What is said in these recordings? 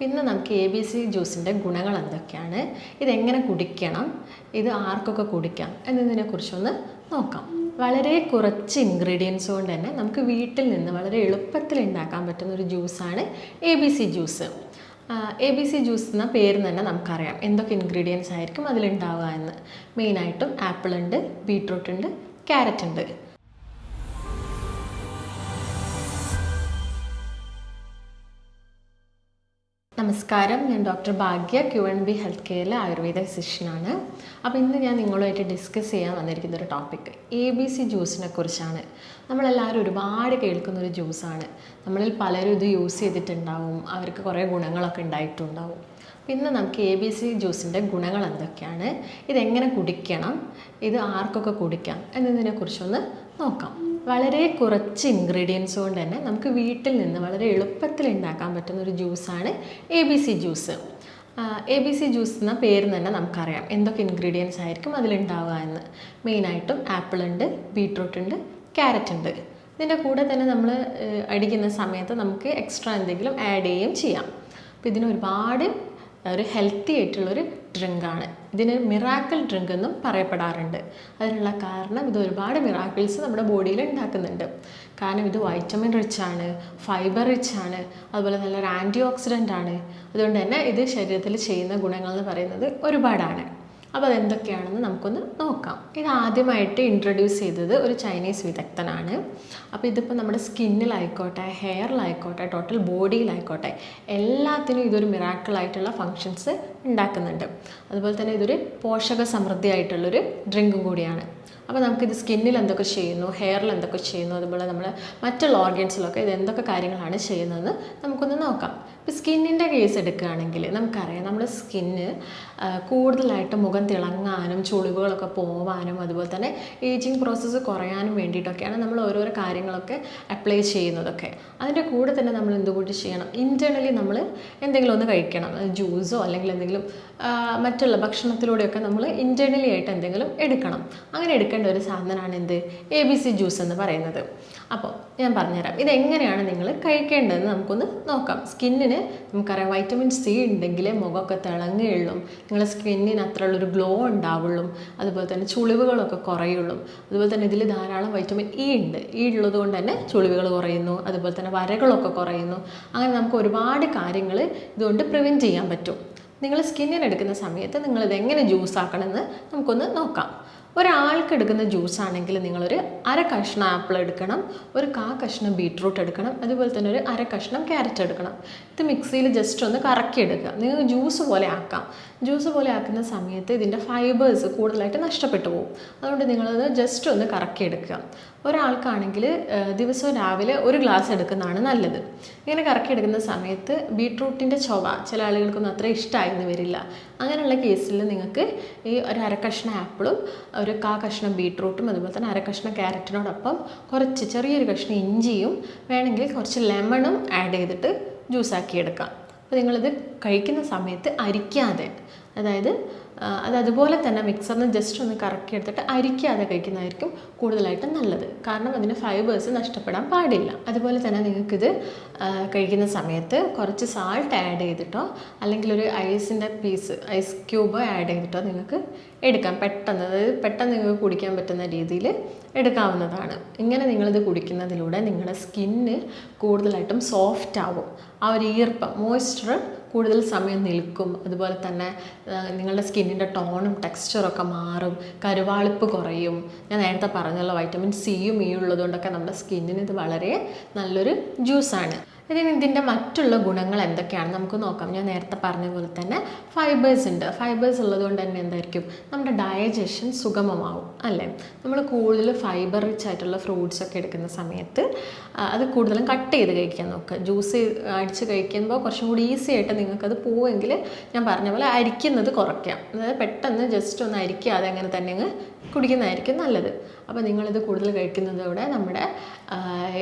ഇന്ന് നമുക്ക് ABC ജ്യൂസിൻ്റെ ഗുണങ്ങൾ എന്തൊക്കെയാണ്, ഇതെങ്ങനെ കുടിക്കണം, ഇത് ആർക്കൊക്കെ കുടിക്കാം എന്നതിനെക്കുറിച്ചൊന്ന് നോക്കാം. വളരെ കുറച്ച് ഇൻഗ്രീഡിയൻസ് കൊണ്ട് തന്നെ നമുക്ക് വീട്ടിൽ നിന്ന് വളരെ എളുപ്പത്തിൽ ഉണ്ടാക്കാൻ പറ്റുന്ന ഒരു ജ്യൂസാണ് ABC ജ്യൂസ്. ABC ജ്യൂസ് എന്ന പേര് തന്നെ നമുക്കറിയാം എന്തൊക്കെ ഇൻഗ്രീഡിയൻസ് ആയിരിക്കും അതിലുണ്ടാവുക എന്ന്. മെയിനായിട്ടും ആപ്പിൾ ഉണ്ട്, ബീട്രൂട്ട് ഉണ്ട്, ക്യാരറ്റ് ഉണ്ട്. നമസ്കാരം, ഞാൻ ഡോക്ടർ ഭാഗ്യ, QNB ഹെൽത്ത് കെയറിലെ ആയുർവേദ ഫിസിഷ്യനാണ്. അപ്പോൾ ഇന്ന് ഞാൻ നിങ്ങളുമായിട്ട് ഡിസ്കസ് ചെയ്യാൻ വന്നിരിക്കുന്ന ഒരു ടോപ്പിക് ABC ജ്യൂസിനെ കുറിച്ചാണ്. നമ്മളെല്ലാവരും ഒരുപാട് കേൾക്കുന്നൊരു ജ്യൂസാണ്. നമ്മളിൽ പലരും ഇത് യൂസ് ചെയ്തിട്ടുണ്ടാവും, അവർക്ക് കുറേ ഗുണങ്ങളൊക്കെ ഉണ്ടായിട്ടുണ്ടാവും. അപ്പോൾ ഇന്ന് നമുക്ക് ABC ജ്യൂസിൻ്റെ ഗുണങ്ങൾ എന്തൊക്കെയാണ്, ഇതെങ്ങനെ കുടിക്കണം, ഇത് ആർക്കൊക്കെ കുടിക്കാം എന്നതിനെക്കുറിച്ചൊന്ന് നോക്കാം. വളരെ കുറച്ച് ഇൻഗ്രീഡിയൻസ് കൊണ്ട് തന്നെ നമുക്ക് വീട്ടിൽ നിന്ന് വളരെ എളുപ്പത്തിൽ ഉണ്ടാക്കാൻ പറ്റുന്ന ഒരു ജ്യൂസാണ് ABC ജ്യൂസ്. ABC ജ്യൂസ് എന്ന പേര് തന്നെ നമുക്കറിയാം എന്തൊക്കെ ഇൻഗ്രീഡിയൻസ് ആയിരിക്കും അതിലുണ്ടാവുക എന്ന്. മെയിനായിട്ടും ആപ്പിൾ ഉണ്ട്, ബീട്രൂട്ട് ഉണ്ട്, ക്യാരറ്റ് ഉണ്ട്. ഇതിൻ്റെ കൂടെ തന്നെ നമ്മൾ അടിക്കുന്ന സമയത്ത് നമുക്ക് എക്സ്ട്രാ എന്തെങ്കിലും ആഡ് ചെയ്യുകയും ചെയ്യാം. അപ്പോൾ ഇതിന് ഒരുപാട് ഒരു ഹെൽത്തി ആയിട്ടുള്ളൊരു ഡ്രിങ്കാണ്. ഇതിന് മിറാക്കിൾ ഡ്രിങ്ക് എന്നും പറയപ്പെടാറുണ്ട്. അതിനുള്ള കാരണം ഇത് ഒരുപാട് മിറാക്കിൾസ് നമ്മുടെ ബോഡിയിൽ ഉണ്ടാക്കുന്നുണ്ട്. കാരണം ഇത് വൈറ്റമിൻ റിച്ച് ആണ്, ഫൈബർ റിച്ച് ആണ്, അതുപോലെ നല്ലൊരു ആൻറ്റി ഓക്സിഡൻ്റ് ആണ്. അതുകൊണ്ട് തന്നെ ഇത് ശരീരത്തിൽ ചെയ്യുന്ന ഗുണങ്ങൾ എന്ന് പറയുന്നത് ഒരുപാടാണ്. അപ്പോൾ അതെന്തൊക്കെയാണെന്ന് നമുക്കൊന്ന് നോക്കാം. ഇത് ആദ്യമായിട്ട് ഇൻട്രൊഡ്യൂസ് ചെയ്തത് ഒരു ചൈനീസ് വിദഗ്ധനാണ്. അപ്പോൾ ഇതിപ്പോൾ നമ്മുടെ സ്കിന്നിലായിക്കോട്ടെ, ഹെയറിലായിക്കോട്ടെ, ടോട്ടൽ ബോഡിയിലായിക്കോട്ടെ, എല്ലാത്തിനും ഇതൊരു മിറാക്കിളായിട്ടുള്ള ഫങ്ഷൻസ് ഉണ്ടാക്കുന്നുണ്ട്. അതുപോലെ തന്നെ ഇതൊരു പോഷക സമൃദ്ധിയായിട്ടുള്ളൊരു ഡ്രിങ്കും കൂടിയാണ്. അപ്പോൾ നമുക്കിത് സ്കിന്നിൽ എന്തൊക്കെ ചെയ്യുന്നു, ഹെയറിൽ എന്തൊക്കെ ചെയ്യുന്നു, അതുപോലെ നമ്മൾ മറ്റുള്ള ഓർഗൻസിലൊക്കെ ഇത് എന്തൊക്കെ കാര്യങ്ങളാണ് ചെയ്യുന്നതെന്ന് നമുക്കൊന്ന് നോക്കാം. ഇപ്പോൾ സ്കിന്നിൻ്റെ കേസ് എടുക്കുകയാണെങ്കിൽ നമുക്കറിയാം നമ്മുടെ സ്കിന്ന് കൂടുതലായിട്ട് മുഖം തിളങ്ങാനും ചുളിവുകളൊക്കെ പോവാനും അതുപോലെ തന്നെ ഏജിങ് പ്രോസസ്സ് കുറയാനും വേണ്ടിയിട്ടൊക്കെയാണ് നമ്മൾ ഓരോരോ കാര്യങ്ങളൊക്കെ അപ്ലൈ ചെയ്യുന്നതൊക്കെ. അതിൻ്റെ കൂടെ തന്നെ നമ്മൾ എന്തുകൂടി ചെയ്യണം, ഇൻറ്റേർണലി നമ്മൾ എന്തെങ്കിലും ഒന്ന് കഴിക്കണം. ജ്യൂസോ അല്ലെങ്കിൽ എന്തെങ്കിലും മറ്റുള്ള ഭക്ഷണത്തിലൂടെയൊക്കെ നമ്മൾ ഇൻറ്റേർണലി ആയിട്ട് എന്തെങ്കിലും എടുക്കണം. അങ്ങനെ എടുക്കേണ്ട ഒരു സാധനമാണ് എന്ത്, ABC ജ്യൂസ് എന്ന് പറയുന്നത്. അപ്പോൾ ഞാൻ പറഞ്ഞുതരാം ഇതെങ്ങനെയാണ് നിങ്ങൾ കഴിക്കേണ്ടതെന്ന് നമുക്കൊന്ന് നോക്കാം. സ്കിന്നിന് നമുക്കറിയാം വൈറ്റമിൻ C ഉണ്ടെങ്കിലേ മുഖമൊക്കെ തിളങ്ങുകയുള്ളൂ, നിങ്ങളുടെ സ്കിന്നിന് അത്ര ഉള്ളൊരു ഗ്ലോ ഉണ്ടാവുള്ളൂ, അതുപോലെ തന്നെ ചുളിവുകളൊക്കെ കുറയുള്ളൂ. അതുപോലെ തന്നെ ഇതിൽ ധാരാളം വൈറ്റമിൻ E ഉണ്ട്. ഉള്ളത് കൊണ്ട് തന്നെ ചുളിവുകൾ കുറയുന്നു, അതുപോലെ തന്നെ വരകളൊക്കെ കുറയുന്നു. അങ്ങനെ നമുക്ക് ഒരുപാട് കാര്യങ്ങൾ ഇതുകൊണ്ട് പ്രിവെൻറ്റ് ചെയ്യാൻ പറ്റും. നിങ്ങൾ സ്കിന്നിന് എടുക്കുന്ന സമയത്ത് നിങ്ങളിത് എങ്ങനെ ജ്യൂസ് ആക്കണമെന്ന് നമുക്കൊന്ന് നോക്കാം. ഒരാൾക്ക് എടുക്കുന്ന ജ്യൂസാണെങ്കിൽ നിങ്ങളൊരു അര കഷ്ണം ആപ്പിൾ എടുക്കണം, ഒരു കഷ്ണം ബീട്രൂട്ട് എടുക്കണം, അതുപോലെ തന്നെ ഒരു അര കഷ്ണം ക്യാരറ്റ് എടുക്കണം. ഇത് മിക്സിയിൽ ജസ്റ്റ് ഒന്ന് കറക്കിയെടുക്കുക. നിങ്ങൾക്ക് ജ്യൂസ് പോലെ ആക്കാം. ജ്യൂസ് പോലെ ആക്കുന്ന സമയത്ത് ഇതിൻ്റെ ഫൈബേഴ്സ് കൂടുതലായിട്ട് നഷ്ടപ്പെട്ടു പോകും. അതുകൊണ്ട് നിങ്ങളത് ജസ്റ്റ് ഒന്ന് കറക്കിയെടുക്കുക. ഒരാൾക്കാണെങ്കിൽ ദിവസവും രാവിലെ ഒരു ഗ്ലാസ് എടുക്കുന്നതാണ് നല്ലത്. ഇങ്ങനെ കറക്കിയെടുക്കുന്ന സമയത്ത് ബീട്രൂട്ടിൻ്റെ ചൊവ ചില ആളുകൾക്കൊന്നും അത്ര ഇഷ്ടമായിരുന്നു വരില്ല. അങ്ങനെയുള്ള കേസിൽ നിങ്ങൾക്ക് ഈ ഒരു അര കഷ്ണം ആപ്പിളും ഒരു കഷ്ണം ബീട്രൂട്ടും അതുപോലെ തന്നെ അര കഷ്ണം ക്യാരറ്റിനോടൊപ്പം കുറച്ച് ചെറിയൊരു കഷ്ണം ഇഞ്ചിയും വേണമെങ്കിൽ കുറച്ച് ലെമണും ആഡ് ചെയ്തിട്ട് ജ്യൂസാക്കി എടുക്കാം. അപ്പോൾ നിങ്ങളിത് കഴിക്കുന്ന സമയത്ത് അരിക്കാതെ, അതായത് അതുപോലെ തന്നെ മിക്സറിന് ജസ്റ്റ് ഒന്ന് കറക്കിയെടുത്തിട്ട് അരിക്കാതെ കഴിക്കുന്നതായിരിക്കും കൂടുതലായിട്ടും നല്ലത്. കാരണം അതിന് ഫൈബേഴ്സ് നഷ്ടപ്പെടാൻ പാടില്ല. അതുപോലെ തന്നെ നിങ്ങൾക്കിത് കഴിക്കുന്ന സമയത്ത് കുറച്ച് സാൾട്ട് ആഡ് ചെയ്തിട്ടോ അല്ലെങ്കിൽ ഒരു ഐസ് ക്യൂബ് ആഡ് ചെയ്തിട്ടോ നിങ്ങൾക്ക് എടുക്കാം. പെട്ടെന്ന് നിങ്ങൾക്ക് കുടിക്കാൻ പറ്റുന്ന രീതിയിൽ എടുക്കാവുന്നതാണ്. ഇങ്ങനെ നിങ്ങളിത് കുടിക്കുന്നതിലൂടെ നിങ്ങളുടെ സ്കിന്ന് കൂടുതലായിട്ടും സോഫ്റ്റ് ആവും. ആ ഒരു ഈർപ്പം, മോയ്സ്ചർ കൂടുതൽ സമയം നിൽക്കും. അതുപോലെ തന്നെ നിങ്ങളുടെ സ്കിന്നിൻ്റെ ടോണും ടെക്സ്ചറൊക്കെ മാറും, കരുവാളിപ്പ് കുറയും. ഞാൻ നേരത്തെ പറഞ്ഞല്ലോ വൈറ്റമിൻ സിയും ഉള്ളതുകൊണ്ടൊക്കെ നമ്മുടെ സ്കിന്നിന് ഇത് വളരെ നല്ലൊരു ജ്യൂസാണ്. ഇതിൻ്റെ മറ്റുള്ള ഗുണങ്ങൾ എന്തൊക്കെയാണെന്ന് നമുക്ക് നോക്കാം. ഞാൻ നേരത്തെ പറഞ്ഞ പോലെ തന്നെ ഫൈബേഴ്സ് ഉണ്ട്. ഫൈബേഴ്സ് ഉള്ളതുകൊണ്ട് തന്നെ എന്തായിരിക്കും, നമ്മുടെ ഡൈജഷൻ സുഗമമാവും അല്ലേ. നമ്മൾ കൂടുതൽ ഫൈബർ റിച്ച് ആയിട്ടുള്ള ഫ്രൂട്ട്സ് ഒക്കെ എടുക്കുന്ന സമയത്ത് അത് കൂടുതലും കട്ട് ചെയ്ത് കഴിക്കാൻ നോക്കുക. ജ്യൂസ് അടിച്ച് കഴിക്കുമ്പോൾ കുറച്ചും കൂടി ഈസി ആയിട്ട് നിങ്ങൾക്കത് പോവുമെങ്കിൽ ഞാൻ പറഞ്ഞ പോലെ അരിക്കുന്നത് കുറയ്ക്കാം. അതായത് പെട്ടെന്ന് ജസ്റ്റ് ഒന്ന് അരിക്കാതെ അങ്ങനെ തന്നെ അങ്ങ് കുടിക്കുന്നതായിരിക്കും നല്ലത്. അപ്പോൾ നിങ്ങളിത് കൂടുതൽ കഴിക്കുന്നതോടെ നമ്മുടെ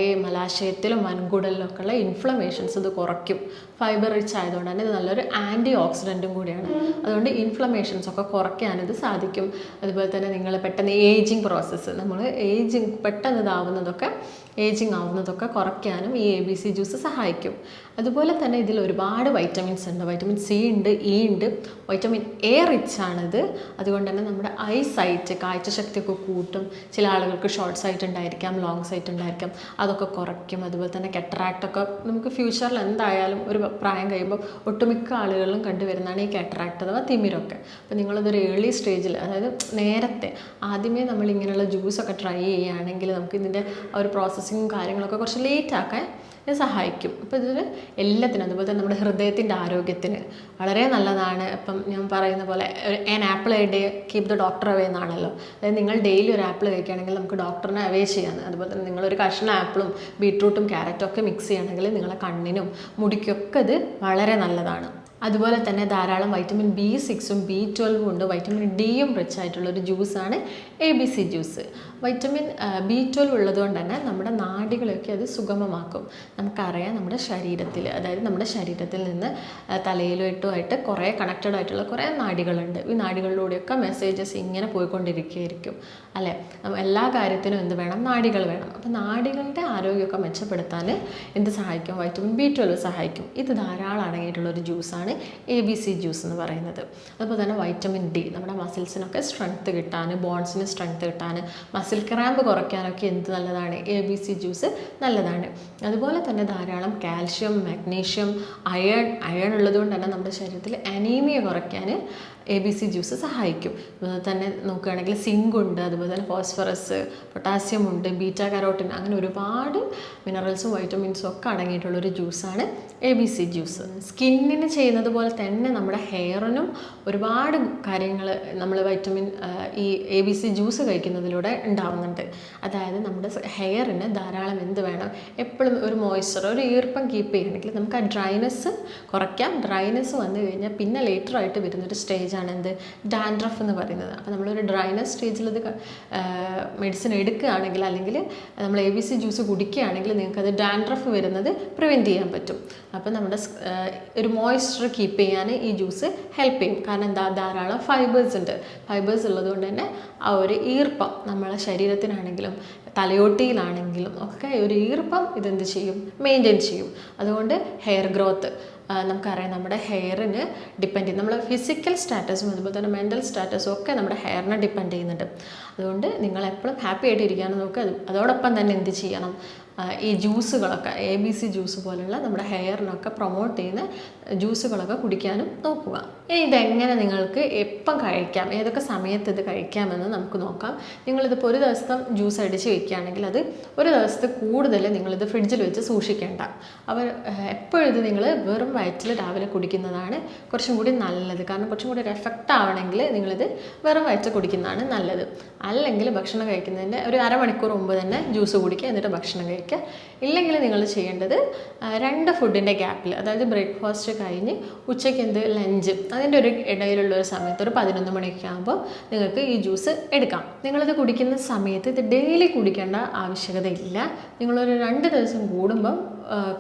ഈ മലാശയത്തിലും വൻകുടലിലൊക്കെ ഉള്ള ഇൻഫ്ലമേഷൻസ് ഇത് കുറയ്ക്കും. ഫൈബർ റിച്ച് ആയതുകൊണ്ട് തന്നെ ഇത് നല്ലൊരു ആൻറ്റി ഓക്സിഡൻറ്റും കൂടിയാണ്. അതുകൊണ്ട് ഇൻഫ്ലമേഷൻസൊക്കെ കുറയ്ക്കാനിത് സാധിക്കും. അതുപോലെ തന്നെ നിങ്ങൾ പെട്ടെന്ന് ഏജിങ് പ്രോസസ്സ്, നമ്മൾ പെട്ടെന്ന് ഇതാവുന്നതൊക്കെ ഏജിങ് ആവുന്നതൊക്കെ കുറയ്ക്കാനും ഈ ABC ജ്യൂസ് സഹായിക്കും. അതുപോലെ തന്നെ ഇതിൽ ഒരുപാട് വൈറ്റമിൻസ് ഉണ്ട്. വൈറ്റമിൻ സി ഉണ്ട്, ഇ ഉണ്ട്, വൈറ്റമിൻ എ റിച്ച് ആണിത്. അതുകൊണ്ട് തന്നെ നമ്മുടെ ഐ സൈറ്റ്, കാഴ്ചശക്തിയൊക്കെ കൂട്ടും. ചില ആളുകൾക്ക് ഷോർട്ട് സൈറ്റ് ഉണ്ടായിരിക്കാം, ലോങ് സൈറ്റ് ഉണ്ടായിരിക്കാം, അതൊക്കെ കുറയ്ക്കും. അതുപോലെ തന്നെ കെറ്ററാക്റ്റൊക്കെ നമുക്ക് ഫ്യൂച്ചറിൽ എന്തായാലും ഒരു പ്രായം കഴിയുമ്പോൾ ഒട്ടുമിക്ക ആളുകളിലും കണ്ടുവരുന്നതാണ് ഈ കെറ്ററാക്റ്റ് അഥവാ തിമിരമൊക്കെ. അപ്പോൾ നിങ്ങളതൊരു ഏർലി സ്റ്റേജിൽ, അതായത് നേരത്തെ ആദ്യമേ നമ്മൾ ഇങ്ങനെയുള്ള ജ്യൂസൊക്കെ ട്രൈ ചെയ്യുകയാണെങ്കിൽ നമുക്ക് ഇതിൻ്റെ ഒരു പ്രോസസ്സിങ്ങും കാര്യങ്ങളൊക്കെ കുറച്ച് ലേറ്റ് ആക്കാൻ ഇത് സഹായിക്കും. അപ്പോൾ ഇതിൽ എല്ലാത്തിനും, അതുപോലെ തന്നെ നമ്മുടെ ഹൃദയത്തിൻ്റെ ആരോഗ്യത്തിന് വളരെ നല്ലതാണ്. ഇപ്പം ഞാൻ പറയുന്ന പോലെ an apple A day keep the doctor away എന്നാണല്ലോ. അതായത് നിങ്ങൾ ഡെയിലി ഒരു ആപ്പിൾ കഴിക്കുകയാണെങ്കിൽ നമുക്ക് ഡോക്ടറിനെ അവേ ചെയ്യാമെന്ന്. അതുപോലെ തന്നെ നിങ്ങളൊരു കഷ്ണം ആപ്പിളും ബീട്രൂട്ടും ക്യാരറ്റും ഒക്കെ മിക്സ് ചെയ്യുകയാണെങ്കിൽ നിങ്ങളെ കണ്ണിനും മുടിക്കൊക്കെ ഇത് വളരെ നല്ലതാണ്. അതുപോലെ തന്നെ ധാരാളം വൈറ്റമിൻ B6ഉം B12ഉം ഉണ്ട്. വൈറ്റമിൻ ഡിയും റിച്ച് ആയിട്ടുള്ളൊരു ജ്യൂസാണ് ABC ജ്യൂസ്. വൈറ്റമിൻ B12 ഉള്ളതുകൊണ്ട് തന്നെ നമ്മുടെ നാഡികളൊക്കെ അത് സുഗമമാക്കും. നമുക്കറിയാം നമ്മുടെ ശരീരത്തിൽ, അതായത് നമ്മുടെ ശരീരത്തിൽ നിന്ന് തലയിലുമായിട്ട് കുറേ കണക്റ്റഡ് ആയിട്ടുള്ള കുറേ നാഡികളുണ്ട്. ഈ നാഡികളിലൂടെയൊക്കെ മെസ്സേജസ് ഇങ്ങനെ പോയിക്കൊണ്ടിരിക്കുകയായിരിക്കും അല്ലേ. എല്ലാ കാര്യത്തിനും എന്ത് വേണം? നാഡികൾ വേണം. അപ്പോൾ നാഡികളുടെ ആരോഗ്യമൊക്കെ മെച്ചപ്പെടുത്താൻ എന്ത് സഹായിക്കും? വൈറ്റമിൻ B12 സഹായിക്കും. ഇത് ധാരാളം അടങ്ങിയിട്ടുള്ളൊരു ജ്യൂസാണ് ABC ജ്യൂസ് എന്ന് പറയുന്നത്. അതുപോലെ തന്നെ വൈറ്റമിൻ ഡി നമ്മുടെ മസിൽസിനൊക്കെ സ്ട്രെങ്ത്ത് കിട്ടാൻ, ബോൺസിന് സ്ട്രെങ്ത്ത് കിട്ടാൻ, മസിൽ ക്രാമ്പ് കുറയ്ക്കാനൊക്കെ എന്ത് നല്ലതാണ്? ABC ജ്യൂസ് നല്ലതാണ്. അതുപോലെ തന്നെ ധാരാളം കാൽഷ്യം, മാഗ്നീഷ്യം, അയൺ ഉള്ളതുകൊണ്ട് തന്നെ നമ്മുടെ ശരീരത്തിൽ അനീമിയ കുറയ്ക്കാൻ ABC ജ്യൂസ് സഹായിക്കും. അതുപോലെ തന്നെ നോക്കുകയാണെങ്കിൽ സിങ്ക് ഉണ്ട്, അതുപോലെ തന്നെ ഫോസ്ഫറസ്, പൊട്ടാസ്യം ഉണ്ട്, ബീറ്റാ കരോട്ടിൻ, അങ്ങനെ ഒരുപാട് മിനറൽസും വൈറ്റമിൻസും ഒക്കെ അടങ്ങിയിട്ടുള്ളൊരു ജ്യൂസാണ് ABC ജ്യൂസ്. സ്കിന്നിന് ചെയ്യുന്നത് പോലെ തന്നെ നമ്മുടെ ഹെയറിനും ഒരുപാട് കാര്യങ്ങൾ നമ്മൾ ഈ ABC ജ്യൂസ് കഴിക്കുന്നതിലൂടെ ഉണ്ടാവുന്നുണ്ട്. അതായത് നമ്മുടെ ഹെയറിന് ധാരാളം എന്ത് വേണം? എപ്പോഴും ഒരു മോയ്സ്ചർ, ഒരു ഈർപ്പം കീപ്പ് ചെയ്യണമെങ്കിൽ നമുക്ക് ആ ഡ്രൈനെസ് കുറയ്ക്കാം. ഡ്രൈനെസ് വന്നു കഴിഞ്ഞാൽ പിന്നെ ലേറ്ററായിട്ട് വരുന്നൊരു സ്റ്റേജാണ് എന്ത്? ഡാൻഡ്രഫ് എന്ന് പറയുന്നത്. അപ്പോൾ നമ്മളൊരു ഡ്രൈനെസ് സ്റ്റേജിൽ ഇത് മെഡിസിൻ എടുക്കുകയാണെങ്കിൽ, അല്ലെങ്കിൽ നമ്മൾ ABC ജ്യൂസ് കുടിക്കുകയാണെങ്കിൽ നിങ്ങൾക്കത് ഡാൻഡ്രഫ് വരുന്നത് പ്രിവെൻറ്റ് ചെയ്യാൻ പറ്റും. അപ്പോൾ നമ്മുടെ ഒരു മോയ്സ്ചർ കീപ്പ് ചെയ്യാൻ ഈ ജ്യൂസ് ഹെൽപ്പ് ചെയ്യും. കാരണം എന്താ? ധാരാളം ഫൈബേഴ്സ് ഉണ്ട്. ഫൈബേഴ്സ് ഉള്ളതുകൊണ്ട് തന്നെ ആ ഒരു ഈർപ്പം നമ്മളെ ശരീരത്തിനാണെങ്കിലും തലയോട്ടിയിലാണെങ്കിലും ഒക്കെ ഒരു ഈർപ്പം ഇതെന്ത് ചെയ്യും? മെയിൻറ്റെയിൻ ചെയ്യും. അതുകൊണ്ട് ഹെയർ ഗ്രോത്ത് നമുക്കറിയാം, നമ്മുടെ ഹെയറിന് ഡിപ്പെൻഡ് ചെയ്യും. നമ്മളെ ഫിസിക്കൽ സ്റ്റാറ്റസും അതുപോലെ തന്നെ മെൻ്റൽ സ്റ്റാറ്റസും ഒക്കെ നമ്മുടെ ഹെയറിനെ ഡിപ്പെൻഡ് ചെയ്യുന്നുണ്ട്. അതുകൊണ്ട് നിങ്ങൾ എപ്പോഴും ഹാപ്പി ആയിട്ട് ഇരിക്കാനും നോക്കുക. അതോടൊപ്പം തന്നെ എന്ത് ചെയ്യണം? ഈ ജ്യൂസുകളൊക്കെ ABC ജ്യൂസ് പോലുള്ള നമ്മുടെ ഹെയറിനൊക്കെ പ്രൊമോട്ട് ചെയ്യുന്ന ജ്യൂസുകളൊക്കെ കുടിക്കാനും നോക്കുക. ഇനി ഇതെങ്ങനെ നിങ്ങൾക്ക് എപ്പം കഴിക്കാം, ഏതൊക്കെ സമയത്ത് ഇത് കഴിക്കാമെന്ന് നമുക്ക് നോക്കാം. നിങ്ങളിതിപ്പോൾ ഒരു ദിവസം ജ്യൂസ് അടിച്ച് വയ്ക്കുകയാണെങ്കിൽ അത് ഒരു ദിവസത്തെ കൂടുതൽ നിങ്ങളിത് ഫ്രിഡ്ജിൽ വെച്ച് സൂക്ഷിക്കേണ്ട. അപ്പോൾ എപ്പോഴും ഇത് നിങ്ങൾ വെറും വയറ്റിൽ രാവിലെ കുടിക്കുന്നതാണ് കുറച്ചും കൂടി നല്ലത്. കാരണം കുറച്ചും കൂടി ഒരു എഫക്റ്റ് ആവണമെങ്കിൽ നിങ്ങളിത് വെറും വയറ്റിൽ കുടിക്കുന്നതാണ് നല്ലത്. അല്ലെങ്കിൽ ഭക്ഷണം കഴിക്കുന്നതിൻ്റെ ഒരു അരമണിക്കൂർ മുമ്പ് തന്നെ ജ്യൂസ് കുടിക്കുക, എന്നിട്ട് ഭക്ഷണം കഴിക്കുക. ഇല്ലെങ്കിൽ നിങ്ങൾ ചെയ്യേണ്ടത് 2 ഫുഡിൻ്റെ ഗ്യാപ്പിൽ, അതായത് ബ്രേക്ക്ഫാസ്റ്റ് കഴിഞ്ഞ് ഉച്ചയ്ക്ക് ലഞ്ച്, അതിൻ്റെ ഒരു ഇടയിലുള്ളൊരു സമയത്ത് ഒരു 11 മണിയൊക്കെ ആകുമ്പോൾ നിങ്ങൾക്ക് ഈ ജ്യൂസ് എടുക്കാം. നിങ്ങളിത് കുടിക്കുന്ന സമയത്ത് ഇത് ഡെയിലി കുടിക്കേണ്ട ആവശ്യകതയില്ല. നിങ്ങളൊരു 2 ദിവസം കൂടുമ്പം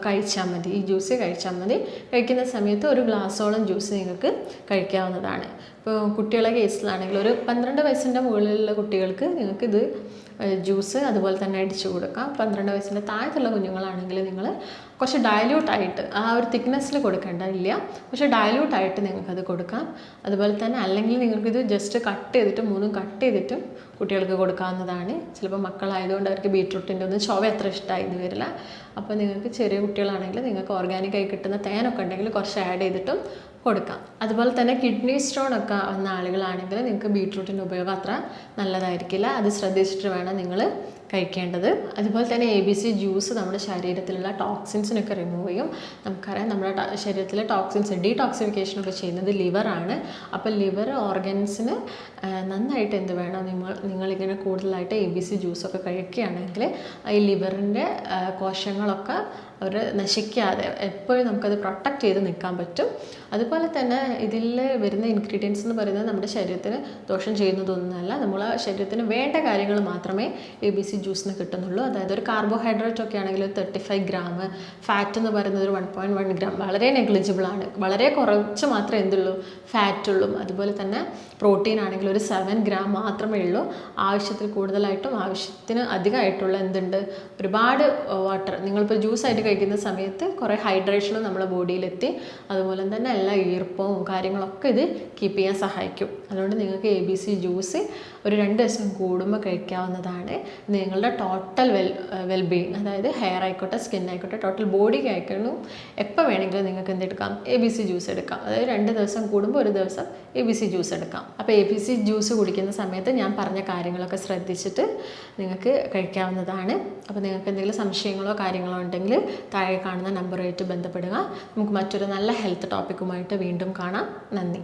കഴിച്ചാൽ മതി, ഈ ജ്യൂസ് കഴിച്ചാൽ മതി. കഴിക്കുന്ന സമയത്ത് ഒരു ഗ്ലാസ്സോളം ജ്യൂസ് നിങ്ങൾക്ക് കഴിക്കാവുന്നതാണ്. ഇപ്പോൾ കുട്ടികളുടെ കേസിലാണെങ്കിൽ ഒരു 12 വയസ്സിൻ്റെ മുകളിലുള്ള കുട്ടികൾക്ക് നിങ്ങൾക്കിത് ജ്യൂസ് അതുപോലെ തന്നെ അടിച്ചു കൊടുക്കാം. 12 വയസ്സിൻ്റെ താഴത്തുള്ള കുഞ്ഞുങ്ങളാണെങ്കിൽ നിങ്ങൾ കുറച്ച് ഡയല്യൂട്ടായിട്ട്, ആ ഒരു തിക്നെസ്സിൽ കൊടുക്കേണ്ടതില്ല, പക്ഷേ ഡയല്യൂട്ടായിട്ട് നിങ്ങൾക്കത് കൊടുക്കാം. അതുപോലെ തന്നെ അല്ലെങ്കിൽ നിങ്ങൾക്കിത് ജസ്റ്റ് കട്ട് ചെയ്തിട്ടും കുട്ടികൾക്ക് കൊടുക്കാവുന്നതാണ്. ചിലപ്പോൾ മക്കളായതുകൊണ്ട് അവർക്ക് ബീട്രൂട്ടിൻ്റെ ഒന്നും ചുവ അത്ര ഇഷ്ടമായിരുന്നു വരില്ല. അപ്പോൾ നിങ്ങൾക്ക് ചെറിയ കുട്ടികളാണെങ്കിൽ നിങ്ങൾക്ക് ഓർഗാനിക്കായി കിട്ടുന്ന തേനൊക്കെ ഉണ്ടെങ്കിൽ കുറച്ച് ആഡ് ചെയ്തിട്ടും കൊടുക്കാം. അതുപോലെ തന്നെ കിഡ്നി സ്റ്റോൺ ഒക്കെ വന്ന ആളുകളാണെങ്കിൽ നിങ്ങൾക്ക് ബീട്രൂട്ടിൻ്റെ ഉപയോഗം അത്ര നല്ലതായിരിക്കില്ല. അത് ശ്രദ്ധിച്ചിട്ട് വേണം നിങ്ങൾ കഴിക്കേണ്ടത്. അതുപോലെ തന്നെ ABC ജ്യൂസ് നമ്മുടെ ശരീരത്തിലുള്ള ടോക്സിൻസിനൊക്കെ റിമൂവ് ചെയ്യും. നമുക്കറിയാം നമ്മുടെ ശരീരത്തിലെ ടോക്സിൻസ് ഡീടോക്സിഫിക്കേഷനൊക്കെ ചെയ്യുന്നത് ലിവറാണ്. അപ്പോൾ ലിവർ ഓർഗൻസിന് നന്നായിട്ട് എന്ത് വേണം? നിങ്ങളിങ്ങനെ കൂടുതലായിട്ട് ABC ജ്യൂസൊക്കെ കഴിക്കുകയാണെങ്കിൽ ഈ ലിവറിൻ്റെ കോശങ്ങളൊക്കെ അവർ നശിക്കാതെ എപ്പോഴും നമുക്കത് പ്രൊട്ടക്റ്റ് ചെയ്ത് നിൽക്കാൻ പറ്റും. അതുപോലെ തന്നെ ഇതിൽ വരുന്ന ഇൻഗ്രീഡിയൻസ് എന്ന് പറയുന്നത് നമ്മുടെ ശരീരത്തിന് ദോഷം ചെയ്യുന്നതൊന്നുമല്ല. നമ്മളെ ശരീരത്തിന് വേണ്ട കാര്യങ്ങൾ മാത്രമേ ABC ജ്യൂസിന് കിട്ടുന്നുള്ളൂ. അതായത് ഒരു കാർബോഹൈഡ്രേറ്റ് ഒക്കെ ആണെങ്കിൽ 35 ഗ്രാം, ഫാറ്റ് എന്ന് പറയുന്നത് ഒരു 1.1 ഗ്രാം, വളരെ നെഗ്ലിജിബിളാണ്. വളരെ കുറച്ച് മാത്രമേ എന്തുള്ളൂ, ഫാറ്റുള്ളൂ. അതുപോലെ തന്നെ പ്രോട്ടീൻ ആണെങ്കിൽ ഒരു 7 ഗ്രാം മാത്രമേ ഉള്ളൂ. ആവശ്യത്തിൽ കൂടുതലായിട്ടും ആവശ്യത്തിന് അധികമായിട്ടുള്ള എന്തുണ്ട്, ഒരുപാട് വാട്ടർ. നിങ്ങളിപ്പോൾ ജ്യൂസായിട്ട് കഴിക്കുന്ന സമയത്ത് കുറേ ഹൈഡ്രേഷനും നമ്മളെ ബോഡിയിലെത്തി, അതുപോലെ തന്നെ എല്ലാ ഈർപ്പവും കാര്യങ്ങളൊക്കെ ഇത് കീപ്പ് ചെയ്യാൻ സഹായിക്കും. അതുകൊണ്ട് നിങ്ങൾക്ക് ABC ജ്യൂസ് ഒരു 2 ദിവസം കൂടുമ്പോൾ കഴിക്കാവുന്നതാണ്. നിങ്ങളുടെ ടോട്ടൽ വെൽബീയിങ്, അതായത് ഹെയർ ആയിക്കോട്ടെ, സ്കിൻ ആയിക്കോട്ടെ, ടോട്ടൽ ബോഡിക്ക് ആയിക്കോട്ടെ, എപ്പോൾ വേണമെങ്കിലും നിങ്ങൾക്ക് എന്തെടുക്കാം, ABC ജ്യൂസ് എടുക്കാം. അതായത് 2 ദിവസം കൂടുമ്പോൾ ഒരു ദിവസം ABC ജ്യൂസ് എടുക്കാം. അപ്പോൾ ABC ജ്യൂസ് കുടിക്കുന്ന സമയത്ത് ഞാൻ പറഞ്ഞ കാര്യങ്ങളൊക്കെ ശ്രദ്ധിച്ചിട്ട് നിങ്ങൾക്ക് കഴിക്കാവുന്നതാണ്. അപ്പോൾ നിങ്ങൾക്ക് എന്തെങ്കിലും സംശയങ്ങളോ കാര്യങ്ങളോ ഉണ്ടെങ്കിൽ താഴെ കാണുന്ന നമ്പറുമായിട്ട് ബന്ധപ്പെടുക. നമുക്ക് മറ്റൊരു നല്ല ഹെൽത്ത് ടോപ്പിക്കുമായിട്ട് വീണ്ടും കാണാം. നന്ദി.